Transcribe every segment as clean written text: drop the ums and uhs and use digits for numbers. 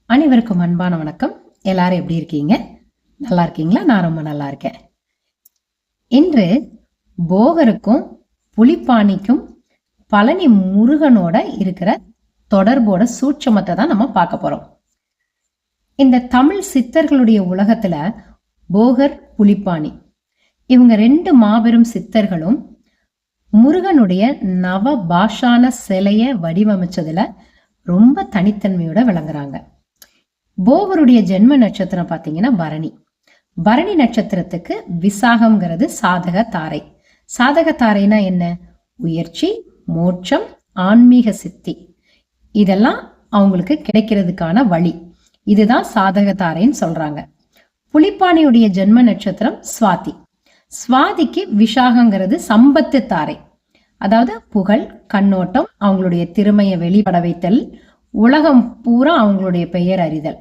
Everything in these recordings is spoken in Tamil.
அனைவருக்கும் அன்பான வணக்கம். எல்லாரும் எப்படி இருக்கீங்க? நல்லா இருக்கீங்களா? நான் ரொம்ப நல்லா இருக்கேன். இன்று போகருக்கும் புலிப்பாணிக்கும் பழனி முருகனோட இருக்கிற தொடர்போட சூட்சமத்தை தான் நம்ம பார்க்க போறோம். இந்த தமிழ் சித்தர்களுடைய உலகத்துல போகர், புலிப்பாணி இவங்க ரெண்டு மாபெரும் சித்தர்களும் முருகனுடைய நவபாஷான சிலைய வடிவமைச்சதுல ரொம்ப தனித்தன்மையோட விளங்குறாங்க. போகருடைய ஜென்ம நட்சத்திரம் பாத்தீங்கன்னா பரணி. பரணி நட்சத்திரத்துக்கு விசாகம்ங்கிறது சாதக தாரை. சாதக தாரைனா என்ன? உயர்ச்சி, மோட்சம், ஆன்மீக சித்தி, இதெல்லாம் அவங்களுக்கு கிடைக்கிறதுக்கான வழி. இதுதான் சாதக தாரைன்னு சொல்றாங்க. புலிப்பாணியுடைய ஜென்ம நட்சத்திரம் சுவாதி. சுவாதிக்கு விஷாகங்கிறது சம்பத்து தாரை. அதாவது புகழ், கண்ணோட்டம், அவங்களுடைய திறமையை வெளிப்பட வைத்தல், உலகம் பூரா அவங்களுடைய பெயர் அறிதல்,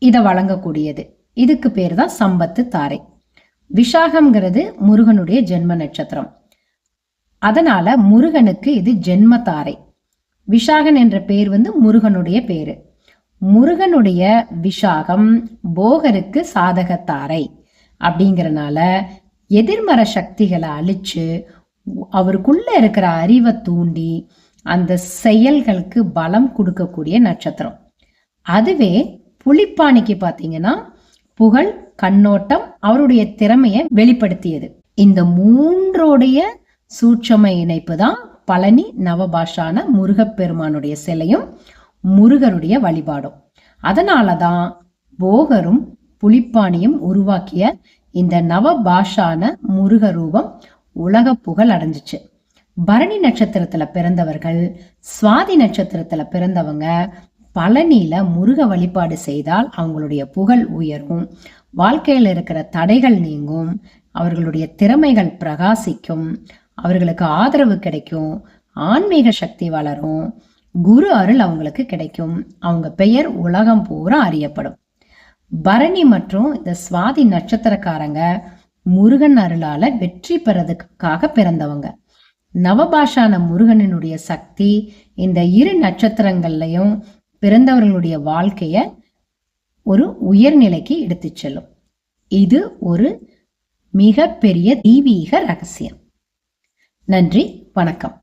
இதை வழங்கக்கூடியது. இதுக்கு பேர் தான் சம்பத்து தாரை. விஷாகம்ங்கிறது முருகனுடைய ஜென்ம நட்சத்திரம். அதனால முருகனுக்கு இது ஜென்ம தாரை. விஷாகன் என்ற பேர் முருகனுடைய பேரு. முருகனுடைய விஷாகம் போகருக்கு சாதக தாரை. அப்படிங்கறனால எதிர்மறை சக்திகளை அழிச்சு அவருக்குள்ள இருக்கிற அறிவை தூண்டி அந்த செயல்களுக்கு பலம் கொடுக்கக்கூடிய நட்சத்திரம். அதுவே புலிப்பாணிக்கு பாத்தீங்கன்னா புகழ், கண்ணோட்டம், அவருடைய திறமையை வெளிப்படுத்தியது. இந்த மூன்றோடைய சூட்சம இணைப்பு தான் பழனி நவபாஷான முருகப்பெருமானுடைய சிலையும் முருகருடைய வழிபாடும். அதனாலதான் போகரும் புலிப்பாணியும் உருவாக்கிய இந்த நவபாஷான முருக ரூபம் உலக புகழ் அடைஞ்சிச்சு. பரணி நட்சத்திரத்துல பிறந்தவர்கள், சுவாதி நட்சத்திரத்துல பிறந்தவங்க பழனியில முருக வழிபாடு செய்தால் அவங்களுடைய புகழ் உயரும், வாழ்க்கையில இருக்கிற தடைகள் நீங்கும், அவர்களுடைய திறமைகள் பிரகாசிக்கும், அவர்களுக்கு ஆதரவு கிடைக்கும், ஆன்மீக சக்தி வளரும், குரு அருள் அவங்களுக்கு கிடைக்கும், அவங்க பெயர் உலகம் பூரா அறியப்படும். பரணி மற்றும் இந்த சுவாதி நட்சத்திரக்காரங்க முருகன் அருளால வெற்றி பெறதுக்காக பிறந்தவங்க. நவபாஷான முருகனினுடைய சக்தி இந்த இரு நட்சத்திரங்கள்லயும் பிறந்தவர்களுடைய வாழ்க்கைய ஒரு உயர்நிலைக்கு எடுத்து செல்லும். இது ஒரு மிக பெரிய தெய்வீக ரகசியம். நன்றி, வணக்கம்.